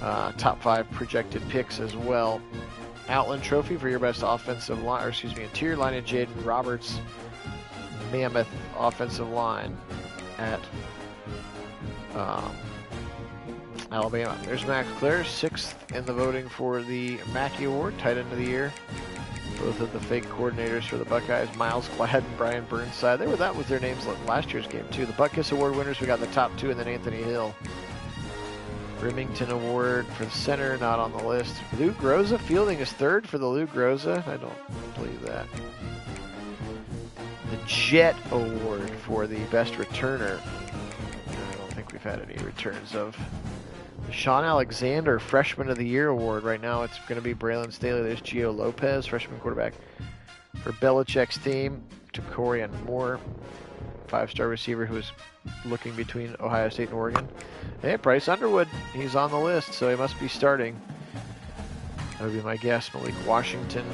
top 5 projected picks as well. Outland Trophy for your best offensive line, or excuse me, interior line, and Jaden Roberts, Mammoth offensive line at Alabama. There's Max Clare, 6th in the voting for the Mackey Award, tight end of the year. Both of the fake coordinators for the Buckeyes, Miles Glad and Brian Burnside. That was their names last year's game too. The Butkus Award winners, we got the top 2 and then Anthony Hill. Remington Award for the center, not on the list. Lou Groza fielding is 3rd for the Lou Groza. I don't believe that. The Jet Award for the best returner. I don't think we've had any returns of. The Sean Alexander Freshman of the Year Award. Right now it's going to be Braylon Staley. There's Gio Lopez, freshman quarterback for Belichick's team. Takorian Moore, 5-star receiver who is looking between Ohio State and Oregon. Hey, Bryce Underwood, he's on the list, so he must be starting. That would be my guess. Malik Washington,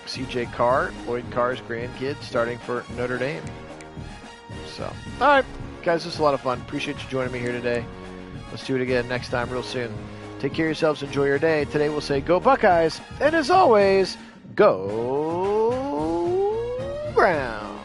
C.J. Carr, Lloyd Carr's grandkid, starting for Notre Dame. So, all right, guys, this is a lot of fun. Appreciate you joining me here today. Let's do it again next time real soon. Take care of yourselves. Enjoy your day. Today we'll say go Buckeyes, and as always, go Browns.